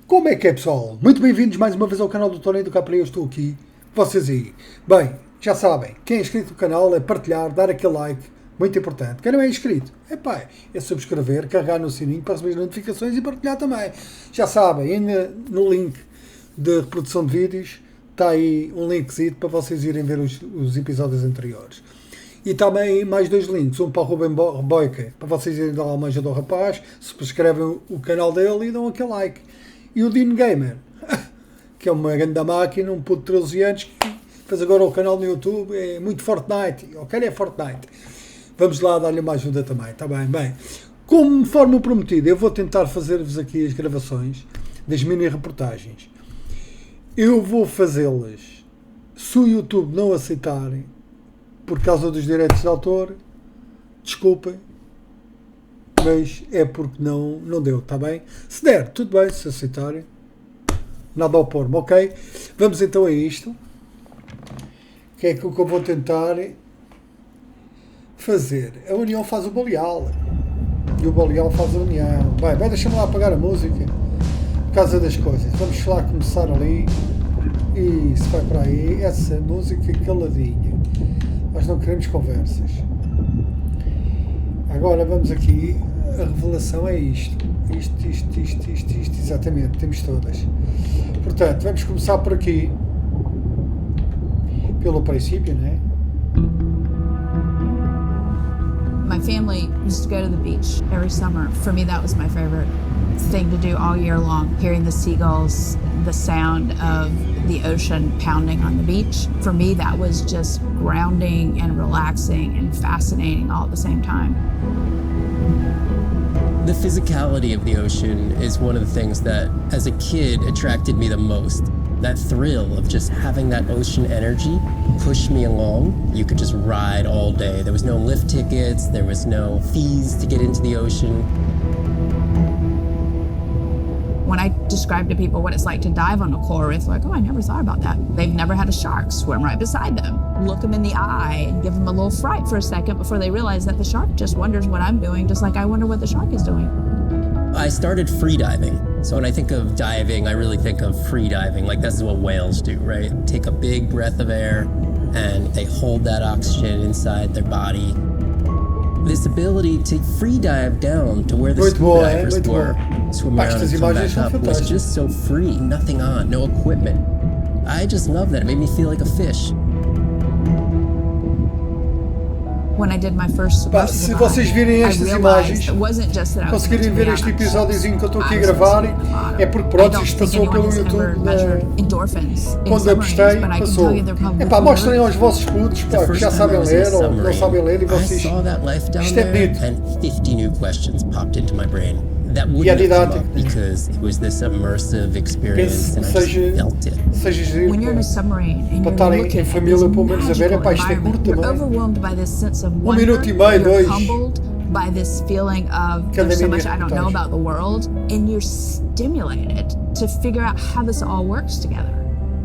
Como é que é, pessoal? Muito bem-vindos mais uma vez ao canal do TonidoCapri. Eu estou aqui, vocês aí. Bem, já sabem, quem é inscrito no canal é partilhar, dar aquele like, muito importante. Quem não é inscrito, é subscrever, carregar no sininho para receber as notificações e partilhar também. Já sabem, ainda no link de reprodução de vídeos, está aí um linkzinho para vocês irem ver os episódios anteriores. E também mais dois links, um para o Ruben Boica, para vocês irem dar lá uma ajuda ao rapaz, subscrevem o canal dele e dão aquele like. E o Dean Gamer, que é uma grande máquina, um puto de 13 anos, que fez agora o canal no YouTube, é muito Fortnite, ok? É Fortnite. Vamos lá dar-lhe uma ajuda também, está bem? Bem, conforme o prometido, eu vou tentar fazer-vos aqui as gravações das mini-reportagens. Eu vou fazê-las, se o YouTube não aceitarem, por causa dos direitos de autor, desculpem, mas é porque não deu, está bem? Se der, tudo bem, se aceitarem, nada a opor-me, ok? Vamos então a isto. Que é que eu vou tentar fazer? A união faz o baleal. E o baleal faz a união. Bem, deixa-me lá apagar a música. Por causa das coisas. Vamos lá começar ali. E se vai para aí, essa música caladinha. Nós não queremos conversas. Agora vamos aqui. A revelação é isto. Isto, exatamente. Temos todas. Portanto, vamos começar por aqui. Pelo princípio, né? My family used to go to the beach every summer. For me, that was my favorite thing to do all year long. Hearing the seagulls, the sound of the ocean pounding on the beach. For me, that was just grounding and relaxing and fascinating all at the same time. The physicality of the ocean is one of the things that, as a kid, attracted me the most. That thrill of just having that ocean energy push me along. You could just ride all day. There was no lift tickets, there was no fees to get into the ocean. When I describe to people what it's like to dive on a coral reef, they're like, oh, I never thought about that. They've never had a shark swim right beside them. Look them in the eye and give them a little fright for a second before they realize that the shark just wonders what I'm doing, just like I wonder what the shark is doing. I started free diving. So when I think of diving, I really think of free diving. Like this is what whales do, right? Take a big breath of air and they hold that oxygen inside their body. This ability to free dive down to where the scuba divers were, swim around and come back up, was just so free, nothing on, no equipment. I just love that. It made me feel like a fish. When I did my first se vocês virem estas imagens, conseguirem ver este episódiozinho que eu estou aqui a gravar, é porque pronto, isto passou pelo YouTube, quando apostei, passou. Mostrem aos vossos putos, que já sabem ler ou não sabem ler, e vocês, isto é bonito. E é didático, penso que seja giro, para estarem em família pelo menos a ver, isto é curto também, minuto e meio, 2, by this feeling of there's so much I don't know about the world, and you're stimulated to figure out how this all works together.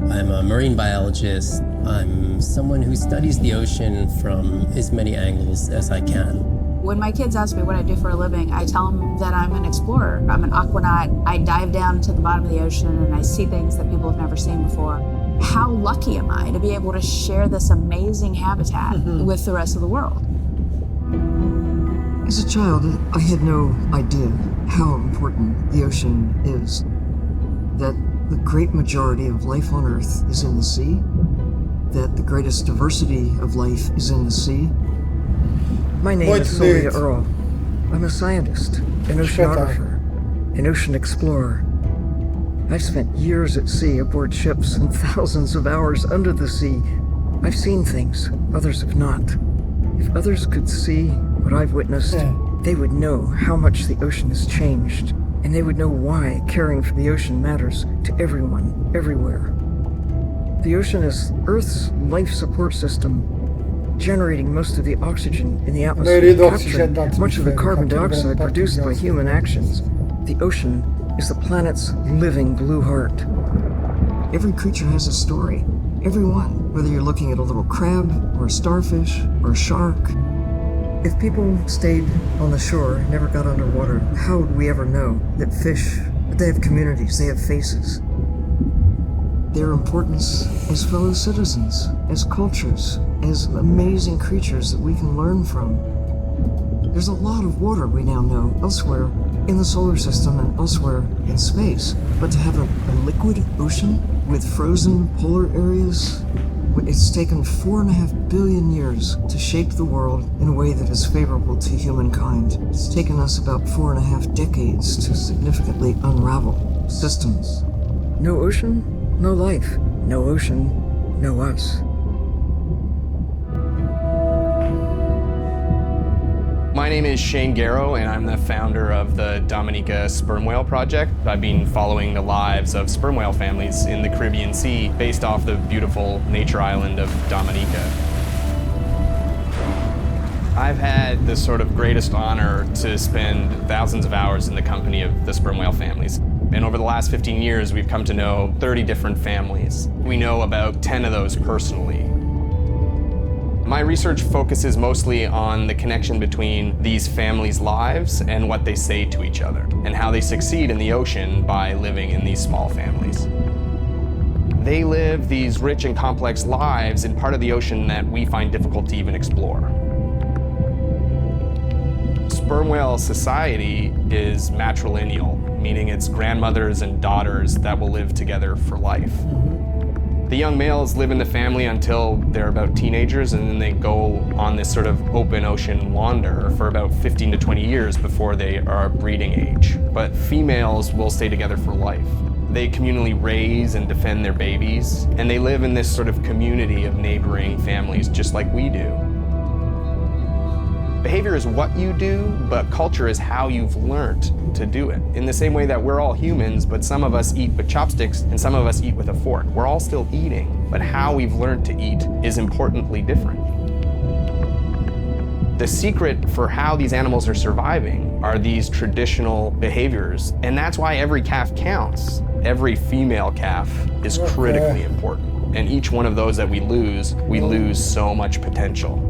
I'm a marine biologist. I'm someone who studies the ocean from as many angles as I can. When my kids ask me what I do for a living, I tell them that I'm an explorer. I'm an aquanaut. I dive down to the bottom of the ocean and I see things that people have never seen before. How lucky am I to be able to share this amazing habitat with the rest of the world? As a child, I had no idea how important the ocean is. That the great majority of life on Earth is in the sea. That the greatest diversity of life is in the sea. My name is Sylvia Earle. I'm a scientist, an oceanographer, an ocean explorer. I've spent years at sea aboard ships and thousands of hours under the sea. I've seen things others have not. If others could see what I've witnessed, they would know how much the ocean has changed, and they would know why caring for the ocean matters to everyone, everywhere. The ocean is Earth's life support system, generating most of the oxygen in the atmosphere, capturing much of the carbon dioxide produced by human actions. The ocean is the planet's living blue heart. Every creature has a story, Every one, whether you're looking at a little crab or a starfish or a shark. If people stayed on the shore, never got underwater, how would we ever know that fish, they have communities, they have faces? Their importance as fellow citizens, as cultures, as amazing creatures that we can learn from. There's a lot of water we now know elsewhere in the solar system and elsewhere in space. But to have a liquid ocean with frozen polar areas, it's taken 4.5 billion years to shape the world in a way that is favorable to humankind. It's taken us about 4.5 decades to significantly unravel systems. No ocean, no life. No ocean, no us. My name is Shane Garrow, and I'm the founder of the Dominica Sperm Whale Project. I've been following the lives of sperm whale families in the Caribbean Sea based off the beautiful nature island of Dominica. I've had the sort of greatest honor to spend thousands of hours in the company of the sperm whale families. And over the last 15 years, we've come to know 30 different families. We know about 10 of those personally. My research focuses mostly on the connection between these families' lives and what they say to each other, and how they succeed in the ocean by living in these small families. They live these rich and complex lives in part of the ocean that we find difficult to even explore. Sperm whale society is matrilineal, meaning it's grandmothers and daughters that will live together for life. The young males live in the family until they're about teenagers, and then they go on this sort of open ocean wander for about 15 to 20 years before they are breeding age. But females will stay together for life. They communally raise and defend their babies, and they live in this sort of community of neighboring families just like we do. Behavior is what you do, but culture is how you've learned to do it. In the same way that we're all humans, but some of us eat with chopsticks and some of us eat with a fork. We're all still eating, but how we've learned to eat is importantly different. The secret for how these animals are surviving are these traditional behaviors, and that's why every calf counts. Every female calf is critically important, and each one of those that we lose so much potential.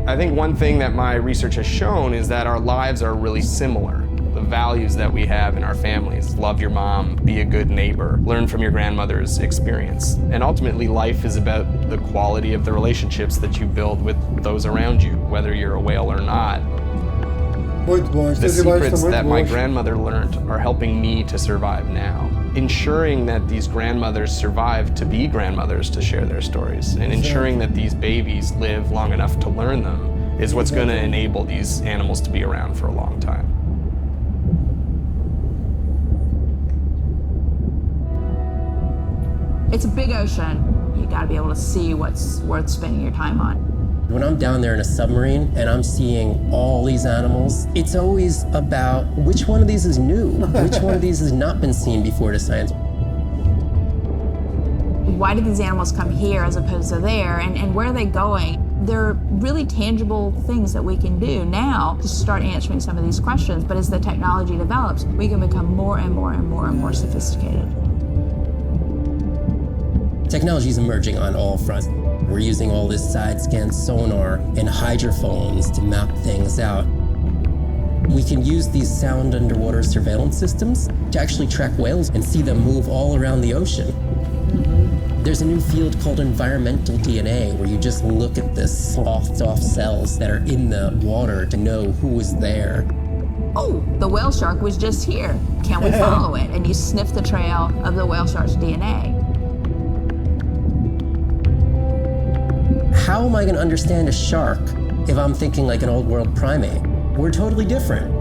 I think one thing that my research has shown is that our lives are really similar. The values that we have in our families, love your mom, be a good neighbor, learn from your grandmother's experience. And ultimately, life is about the quality of the relationships that you build with those around you, whether you're a whale or not. The secrets that my grandmother learned are helping me to survive now. Ensuring that these grandmothers survive to be grandmothers to share their stories, and ensuring that these babies live long enough to learn them is what's going to enable these animals to be around for a long time. It's a big ocean. You got to be able to see what's worth spending your time on. When I'm down there in a submarine and I'm seeing all these animals, it's always about which one of these is new, which one of these has not been seen before to science. Why did these animals come here as opposed to there, and where are they going? There are really tangible things that we can do now to start answering some of these questions, but as the technology develops, we can become more and more and more and more sophisticated. Technology is emerging on all fronts. We're using all this side-scan sonar and hydrophones to map things out. We can use these sound underwater surveillance systems to actually track whales and see them move all around the ocean. There's a new field called environmental DNA, where you just look at the sloughed off cells that are in the water to know who is there. Oh, the whale shark was just here. Can we follow it? And you sniff the trail of the whale shark's DNA. How am I going to understand a shark if I'm thinking like an old world primate? We're totally different.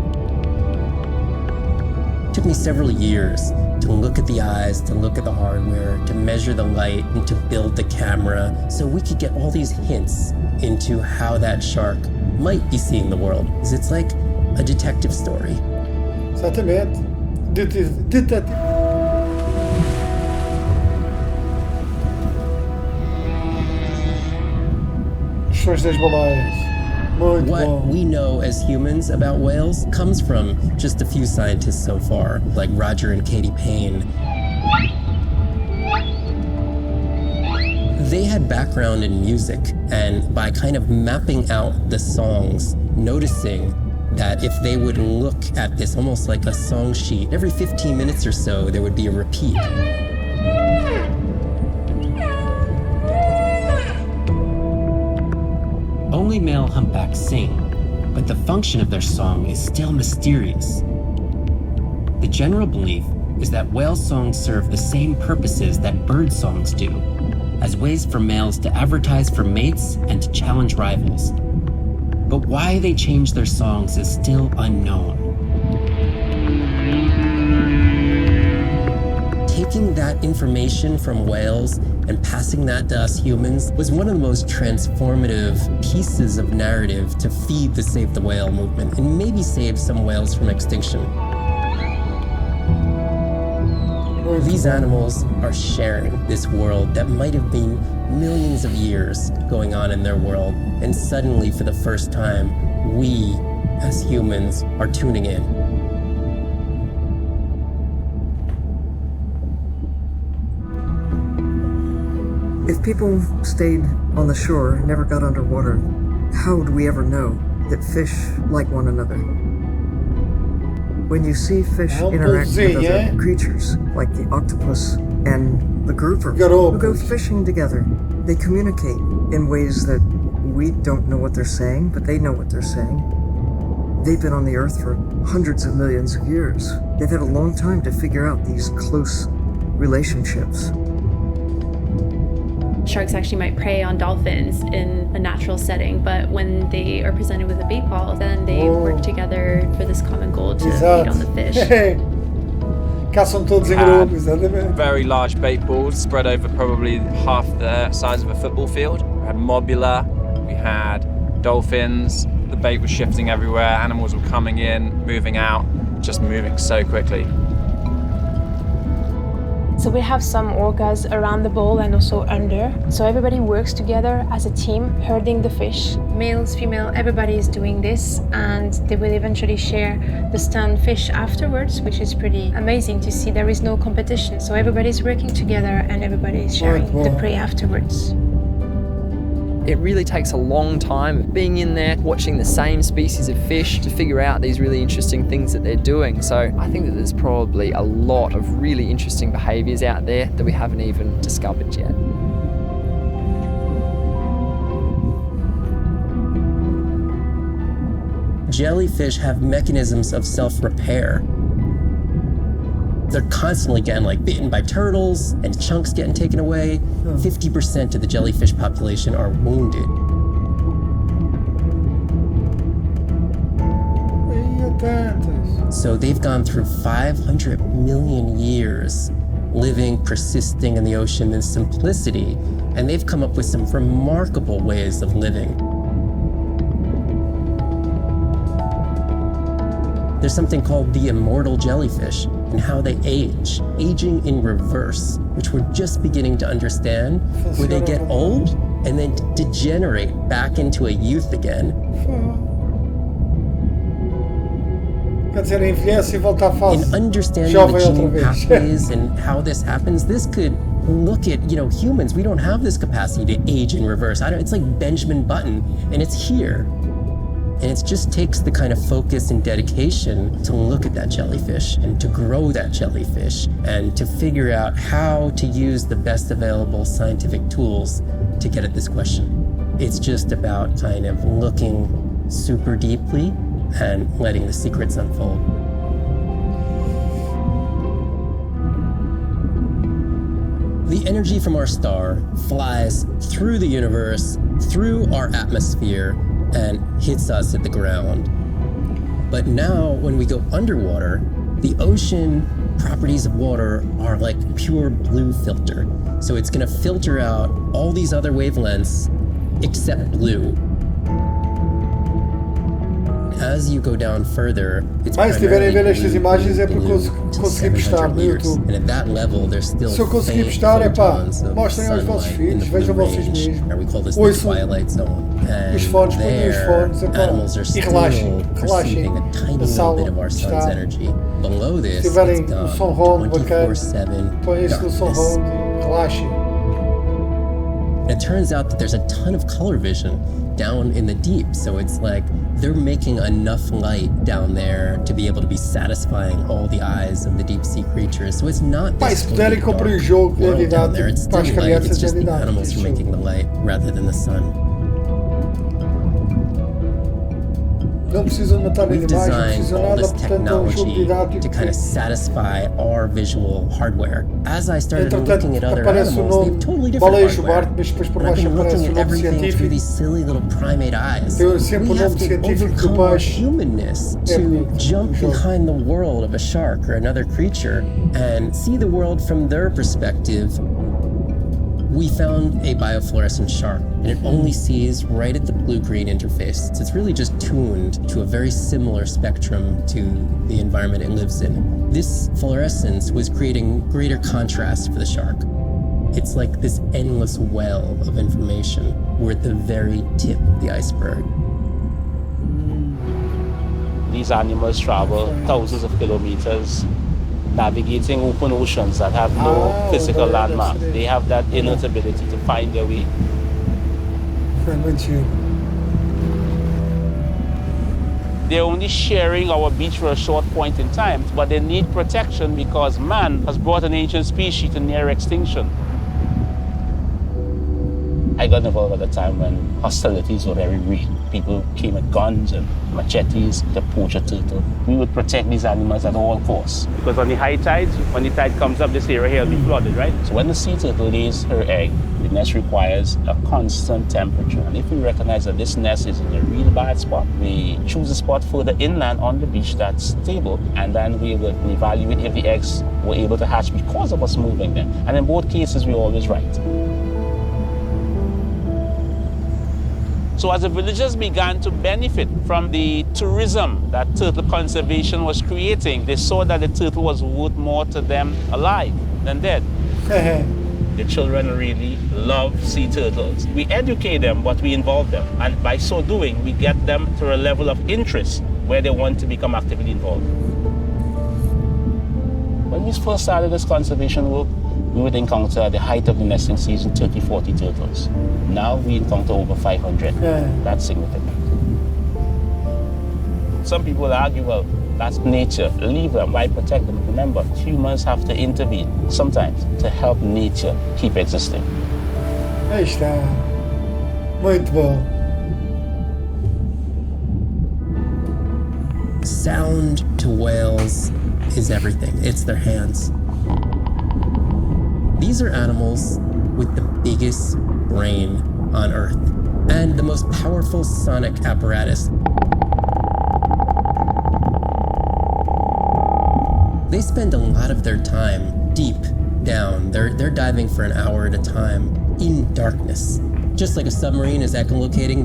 It took me several years to look at the eyes, to look at the hardware, to measure the light, and to build the camera so we could get all these hints into how that shark might be seeing the world. Because it's like a detective story. Exatamente. Detective. Das baleias. Muito what bom. we know as humans about whales comes from just a few scientists so far, like Roger and Katie Payne. They had background in music, and by kind of mapping out the songs, noticing that if they would look at this almost like a song sheet, every 15 minutes or so, there would be a repeat. Only male humpbacks sing, but the function of their song is still mysterious. The general belief is that whale songs serve the same purposes that bird songs do, as ways for males to advertise for mates and to challenge rivals. But why they change their songs is still unknown. Taking that information from whales and passing that to us humans was one of the most transformative pieces of narrative to feed the Save the Whale movement and maybe save some whales from extinction. These animals are sharing this world that might have been millions of years going on in their world, and suddenly, for the first time, we, as humans, are tuning in. If people stayed on the shore, never got underwater, how would we ever know that fish like one another? When you see fish interact with other creatures, like the octopus and the grouper who go fishing together, they communicate in ways that we don't know what they're saying, but they know what they're saying. They've been on the earth for hundreds of millions of years. They've had a long time to figure out these close relationships. Sharks actually might prey on dolphins in a natural setting, but when they are presented with a bait ball, then they work together for this common goal to feed on the fish. Caçam todos em grupo, exatamente. Very large bait balls spread over probably half the size of a football field. We had mobula, we had dolphins, the bait was shifting everywhere, animals were coming in, moving out, just moving so quickly. So we have some orcas around the bowl and also under. So everybody works together as a team, herding the fish. Males, female, everybody is doing this, and they will eventually share the stunned fish afterwards, which is pretty amazing to see. There is no competition, so everybody's working together and everybody is sharing the prey afterwards. It really takes a long time being in there, watching the same species of fish to figure out these really interesting things that they're doing. So I think that there's probably a lot of really interesting behaviours out there that we haven't even discovered yet. Jellyfish have mechanisms of self-repair. They're constantly getting bitten by turtles and chunks getting taken away. 50% of the jellyfish population are wounded. So they've gone through 500 million years living, persisting in the ocean in simplicity, and they've come up with some remarkable ways of living. There's something called the immortal jellyfish and how they age, aging in reverse, which we're just beginning to understand, where they get old and then degenerate back into a youth again. In understanding the gene pathways and how this happens, this could look at, humans. We don't have this capacity to age in reverse. It's like Benjamin Button, and it's here. And it just takes the kind of focus and dedication to look at that jellyfish and to grow that jellyfish and to figure out how to use the best available scientific tools to get at this question. It's just about kind of looking super deeply and letting the secrets unfold. The energy from our star flies through the universe, through our atmosphere, and hits us at the ground. But now, when we go underwater, the ocean properties of water are like pure blue filter. So it's gonna filter out all these other wavelengths except blue. As you go down further, it's estiverem a ver estas imagens é porque consegui postar no YouTube. And at that level, there's still Se eu conseguir postar, mostrem aos vossos filhos, vejam vocês mesmos. Ouçam os fones, ponham os fones, e relaxem a sala está. Se tiverem o som round bacana, põem isso no som round e relaxem. it turns out that there's a ton of color vision down in the deep. So it's like they're making enough light down there to be able to be satisfying all the eyes of the deep sea creatures. So it's not Pá, this se puderem totally comprar o dark jogo de world down there. It's realidade still para as light. It's crianças, é just the verdade. animals who are making the light rather than the sun. Não precisam matar We've animais, não designed precisam all nada, this portanto é um jogo technology didático. to kind of satisfy our visual hardware. As I started Entretanto, looking at other aparece o animals, they nome have totally different baleia hardware. jubarte, mas depois por And I've baixo been aparece looking o at nome everything through científico. these silly little primate eyes. Tem sempre o We have nome to científico do overcome our peixe. humanness É to bonito, jump o jogo. behind the world of a shark or another creature and see the world from their perspective. We found a biofluorescent shark, and it only sees right at the blue-green interface. So it's really just tuned to a very similar spectrum to the environment it lives in. This fluorescence was creating greater contrast for the shark. It's like this endless well of information. We're at the very tip of the iceberg. These animals travel thousands of kilometers, navigating open oceans that have no physical landmark. They have that innate ability to find their way. They're only sharing our beach for a short point in time, but they need protection because man has brought an ancient species to near extinction. I got involved at a time when hostilities were very real. People came with guns and machetes to poach a turtle. We would protect these animals at all costs. Because on the high tides, when the tide comes up, this area here will be flooded, right? So when the sea turtle lays her egg, the nest requires a constant temperature. And if we recognize that this nest is in a real bad spot, we choose a spot further inland on the beach that's stable, and then we would evaluate if the eggs were able to hatch because of us moving them. And in both cases, we're always right. So as the villagers began to benefit from the tourism that turtle conservation was creating, they saw that the turtle was worth more to them alive than dead. The children really love sea turtles. We educate them, but we involve them. And by so doing, we get them to a level of interest where they want to become actively involved. When we first started this conservation work, we would encounter at the height of the nesting season 30, 40 turtles. Now we encounter over 500. That's significant. Some people argue, well, that's nature. Leave them. Why protect them? Remember, humans have to intervene sometimes to help nature keep existing. Aí está. Muito bom. Sound to whales is everything. It's their hands. These are animals with the biggest brain on Earth and the most powerful sonic apparatus. They spend a lot of their time deep down. They're diving for an hour at a time in darkness. Just like a submarine is echolocating,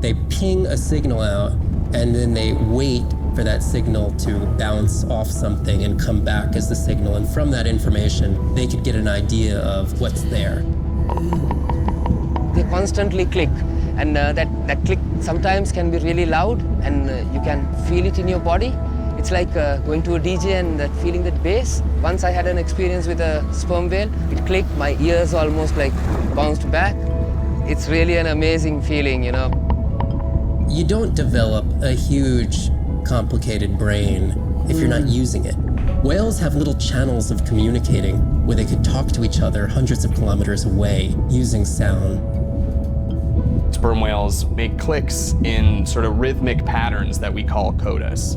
they ping a signal out and then they wait for that signal to bounce off something and come back as the signal. And from that information, they could get an idea of what's there. They constantly click, and that click sometimes can be really loud, and you can feel it in your body. It's like going to a DJ and feeling that bass. Once I had an experience with a sperm whale, it clicked, my ears almost like bounced back. It's really an amazing feeling, you know. You don't develop a huge, complicated brain if you're not using it. Whales have little channels of communicating where they could talk to each other hundreds of kilometers away using sound. Sperm whales make clicks in sort of rhythmic patterns that we call codas.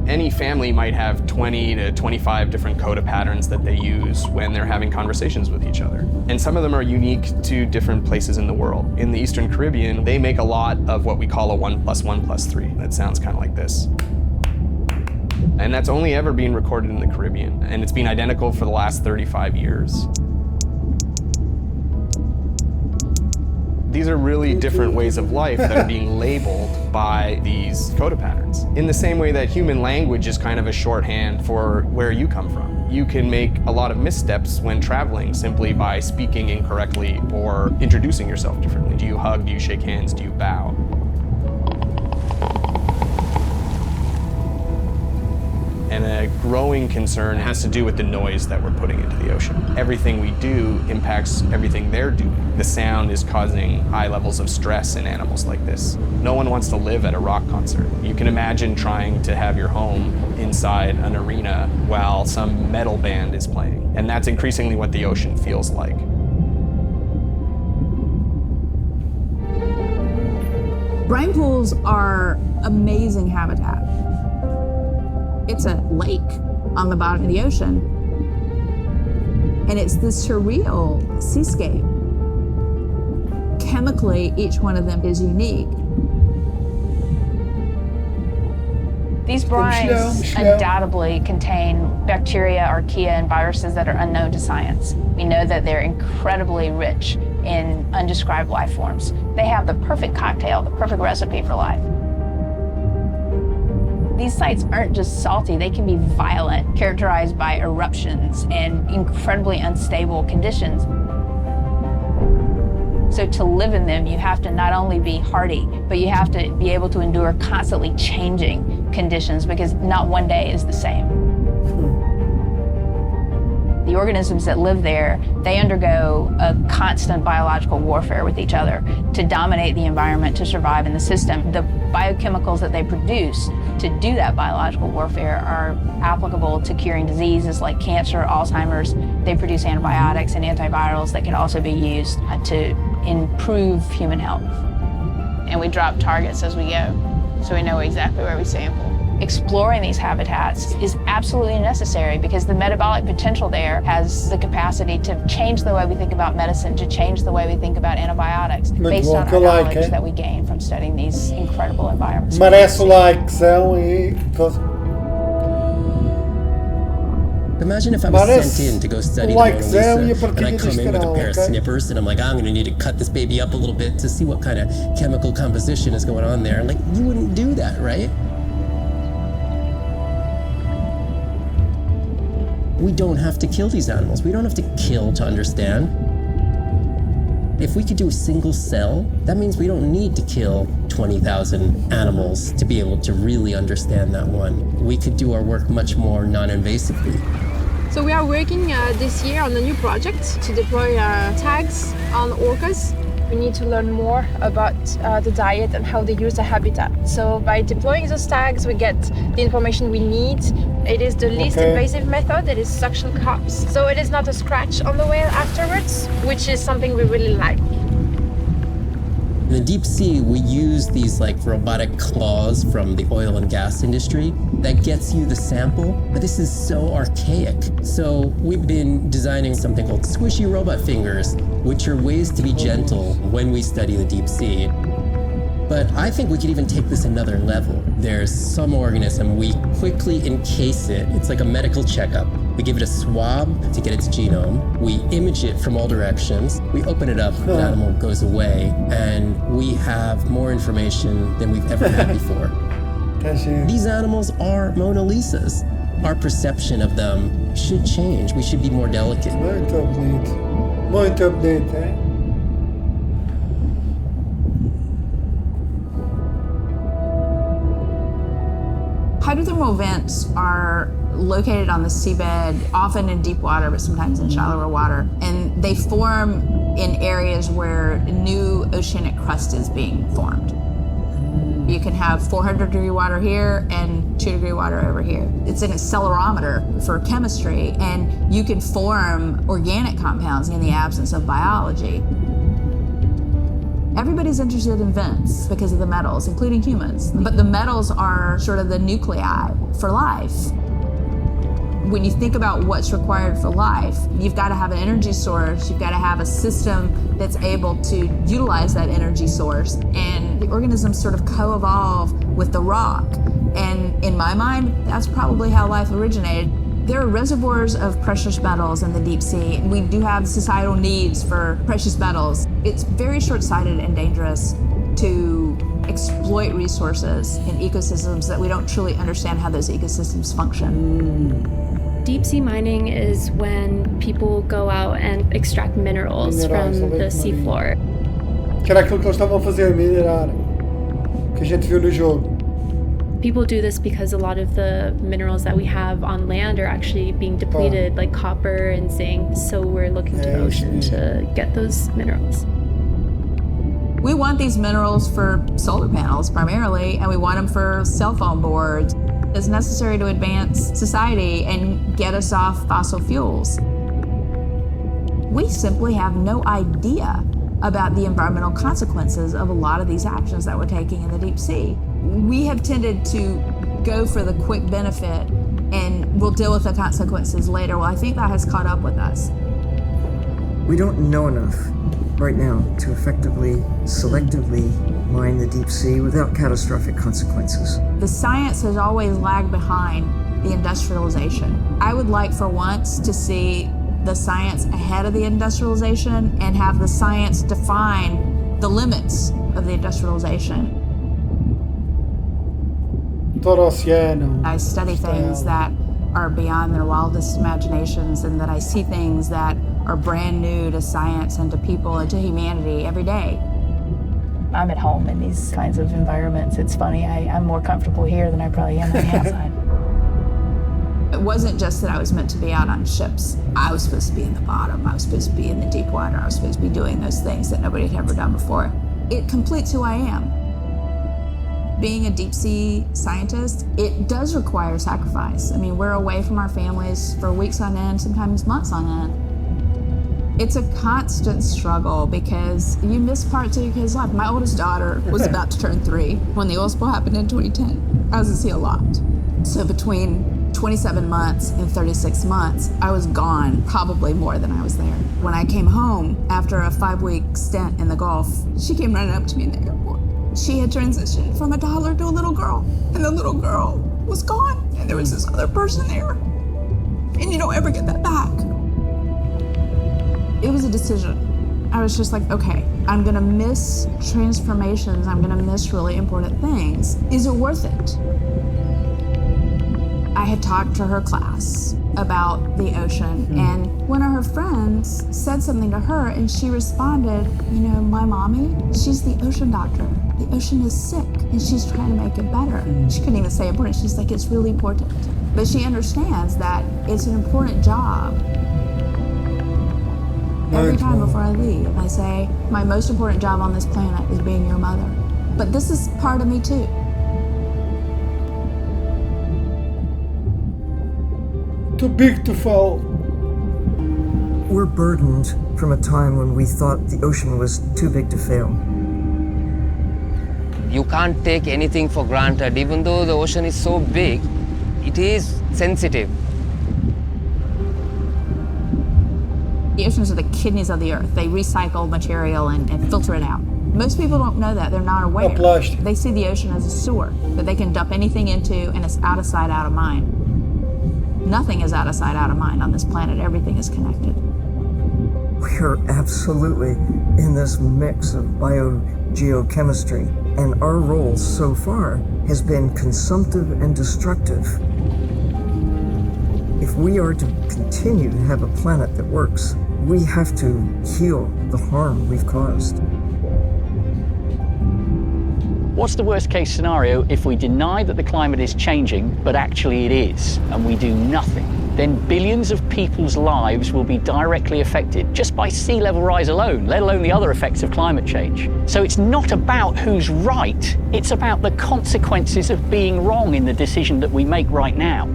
Any family might have 20 to 25 different coda patterns that they use when they're having conversations with each other. And some of them are unique to different places in the world. In the Eastern Caribbean, they make a lot of what we call a 1 + 1 + 3. That sounds kind of like this. And that's only ever been recorded in the Caribbean. And it's been identical for the last 35 years. These are really different ways of life that are being labeled by these coda patterns. In the same way that human language is kind of a shorthand for where you come from. You can make a lot of missteps when traveling simply by speaking incorrectly or introducing yourself differently. Do you hug? Do you shake hands? Do you bow? And a growing concern has to do with the noise that we're putting into the ocean. Everything we do impacts everything they're doing. The sound is causing high levels of stress in animals like this. No one wants to live at a rock concert. You can imagine trying to have your home inside an arena while some metal band is playing. And that's increasingly what the ocean feels like. Brine pools are amazing habitat. It's a lake on the bottom of the ocean. And it's this surreal seascape. Chemically, each one of them is unique. These brines undoubtedly contain bacteria, archaea, and viruses that are unknown to science. We know that they're incredibly rich in undescribed life forms. They have the perfect cocktail, the perfect recipe for life. These sites aren't just salty, they can be violent, characterized by eruptions and incredibly unstable conditions. So to live in them, you have to not only be hardy, but you have to be able to endure constantly changing conditions because not one day is the same. The organisms that live there, they undergo a constant biological warfare with each other to dominate the environment, to survive in the system. The biochemicals that they produce to do that biological warfare are applicable to curing diseases like cancer, Alzheimer's. They produce antibiotics and antivirals that can also be used to improve human health. And we drop targets as we go, so we know exactly where we sample. Exploring these habitats is absolutely necessary because the metabolic potential there has the capacity to change the way we think about medicine, to change the way we think about antibiotics, based on our knowledge that we gain from studying these incredible environments. Merece o likezão e... Imagine if I was sent in to go study the Mona Lisa and I come in with a pair of snippers and I'm like, I'm going to need to cut this baby up a little bit to see what kind of chemical composition is going on there. Like, you wouldn't do that, right? We don't have to kill these animals. We don't have to kill to understand. If we could do a single cell, that means we don't need to kill 20,000 animals to be able to really understand that one. We could do our work much more non-invasively. So we are working this year on a new project to deploy tags on orcas. We need to learn more about the diet and how they use the habitat. So by deploying those tags, we get the information we need. It is the least invasive method. It is suction cups. So it is not a scratch on the whale afterwards, which is something we really like. In the deep sea, we use these like robotic claws from the oil and gas industry that gets you the sample, but this is so archaic. So we've been designing something called squishy robot fingers, which are ways to be gentle when we study the deep sea. But I think we could even take this another level. There's some organism, we quickly encase it. It's like a medical checkup. We give it a swab to get its genome. We image it from all directions. We open it up, the animal goes away, and we have more information than we've ever had before. These animals are Mona Lisas. Our perception of them should change. We should be more delicate. Muito bonito. Muito bonito, eh? Hydrothermal vents are located on the seabed, often in deep water, but sometimes in shallower water. And they form in areas where new oceanic crust is being formed. You can have 400-degree water here and 2-degree water over here. It's an accelerometer for chemistry, and you can form organic compounds in the absence of biology. Everybody's interested in vents because of the metals, including humans. But the metals are sort of the nuclei for life. When you think about what's required for life, you've got to have an energy source, you've got to have a system that's able to utilize that energy source. And the organisms sort of co-evolve with the rock. And in my mind, that's probably how life originated. There are reservoirs of precious metals in the deep sea. We do have societal needs for precious metals. It's very short-sighted and dangerous to exploit resources in ecosystems that we don't truly understand how those ecosystems function. Deep sea mining is when people go out and extract minerals from the seafloor. Que era aquilo que eles estavam a fazer, minerar, que a gente viu no jogo. People do this because a lot of the minerals that we have on land are actually being depleted, like copper and zinc. So we're looking to the ocean to get those minerals. We want these minerals for solar panels primarily, and we want them for cell phone boards. It's necessary to advance society and get us off fossil fuels. We simply have no idea about the environmental consequences of a lot of these actions that we're taking in the deep sea. We have tended to go for the quick benefit and we'll deal with the consequences later. Well, I think that has caught up with us. We don't know enough right now to effectively, selectively mine the deep sea without catastrophic consequences. The science has always lagged behind the industrialization. I would like for once to see the science ahead of the industrialization and have the science define the limits of the industrialization. I study things that are beyond their wildest imaginations, and that I see things that are brand new to science and to people and to humanity every day. I'm at home in these kinds of environments. It's funny, I'm more comfortable here than I probably am on the outside. It wasn't just that I was meant to be out on ships. I was supposed to be in the bottom. I was supposed to be in the deep water. I was supposed to be doing those things that nobody had ever done before. It completes who I am. Being a deep sea scientist, it does require sacrifice. I mean, we're away from our families for weeks on end, sometimes months on end. It's a constant struggle because you miss parts of your kid's life. My oldest daughter was about to turn 3 when the oil spill happened in 2010. I was at sea a lot. So between 27 months and 36 months, I was gone probably more than I was there. When I came home after a 5-week stint in the Gulf, she came running up to me in the airport. She had transitioned from a toddler to a little girl, and the little girl was gone, and there was this other person there. And you don't ever get that back. It was a decision. I was just like, okay, I'm gonna miss transformations, I'm gonna miss really important things. Is it worth it? I had talked to her class about the ocean, and one of her friends said something to her, and she responded, you know, my mommy, she's the ocean doctor. The ocean is sick, and she's trying to make it better. She couldn't even say important. She's like, it's really important. But she understands that it's an important job. Every time before I leave, I say, my most important job on this planet is being your mother. But this is part of me too. Too big to fail. We're burdened from a time when we thought the ocean was too big to fail. You can't take anything for granted. Even though the ocean is so big, it is sensitive. The oceans are the kidneys of the earth. They recycle material and filter it out. Most people don't know that. They're not aware. They see the ocean as a sewer that they can dump anything into, and it's out of sight, out of mind. Nothing is out of sight, out of mind on this planet. Everything is connected. We are absolutely in this mix of biogeochemistry, and our role so far has been consumptive and destructive. If we are to continue to have a planet that works, we have to heal the harm we've caused. What's the worst case scenario if we deny that the climate is changing, but actually it is, and we do nothing? Then billions of people's lives will be directly affected just by sea level rise alone, let alone the other effects of climate change. So it's not about who's right, it's about the consequences of being wrong in the decision that we make right now.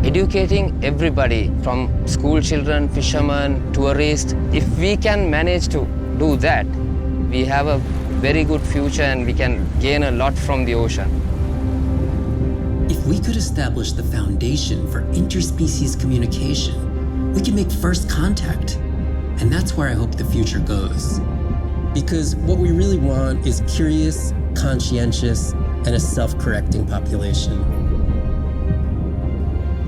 Educating everybody from school children, fishermen, tourists, if we can manage to do that, we have a very good future and we can gain a lot from the ocean. If we could establish the foundation for interspecies communication, we can make first contact. And that's where I hope the future goes. Because what we really want is curious, conscientious, and a self-correcting population.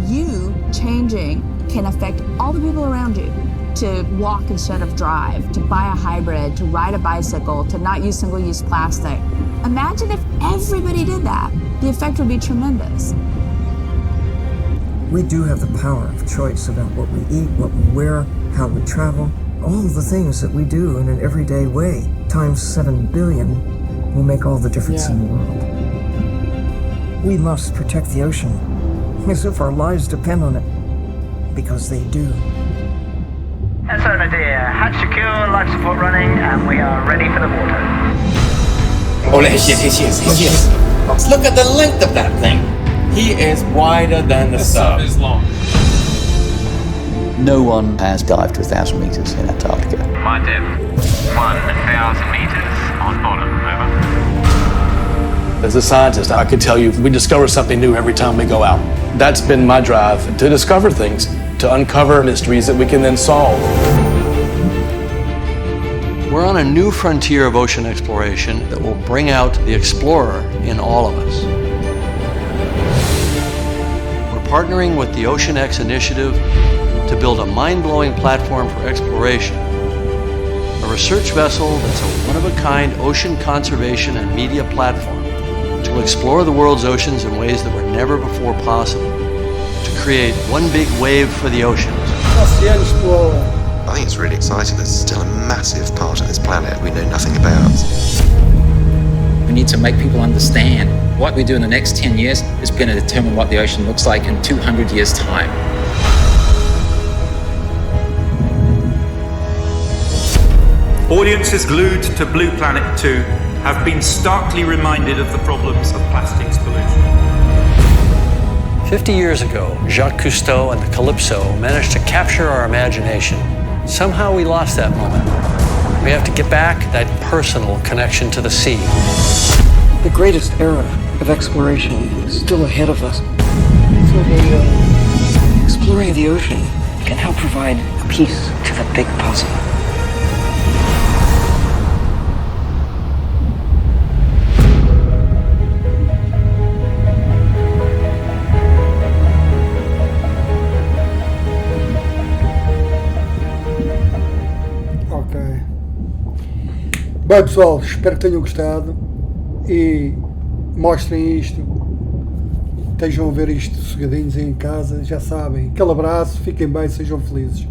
You changing can affect all the people around you. To walk instead of drive, to buy a hybrid, to ride a bicycle, to not use single-use plastic. Imagine if everybody did that. The effect would be tremendous. We do have the power of choice about what we eat, what we wear, how we travel, all the things that we do in an everyday way, times 7 billion, will make all the difference in the world. We must protect the ocean as if our lives depend on it, because they do. And so, Nadir, hatch secure, life support running, and we are ready for the water. Oh, yes. Let's look at the length of that thing. He is wider than the sub. Is long. No one has dived to 1,000 meters in Antarctica. My depth, 1,000 meters on bottom, over. As a scientist, I can tell you we discover something new every time we go out. That's been my drive, to discover things, to uncover mysteries that we can then solve. We're on a new frontier of ocean exploration that will bring out the explorer in all of us. We're partnering with the Ocean X initiative to build a mind-blowing platform for exploration. A research vessel that's a one-of-a-kind ocean conservation and media platform to explore the world's oceans in ways that were never before possible, to create one big wave for the oceans. I think it's really exciting. There's still a massive part of this planet we know nothing about. We need to make people understand what we do in the next 10 years is going to determine what the ocean looks like in 200 years' time. Audiences glued to Blue Planet 2 have been starkly reminded of the problems of plastics pollution. 50 years ago, Jacques Cousteau and the Calypso managed to capture our imagination. Somehow we lost that moment. We have to get back that personal connection to the sea. The greatest era of exploration is still ahead of us. Exploring the ocean can help provide a piece to the big puzzle. Bem pessoal, espero que tenham gostado e mostrem isto, estejam a ver isto sossegadinhos aí em casa, já sabem. Aquele abraço, fiquem bem, sejam felizes.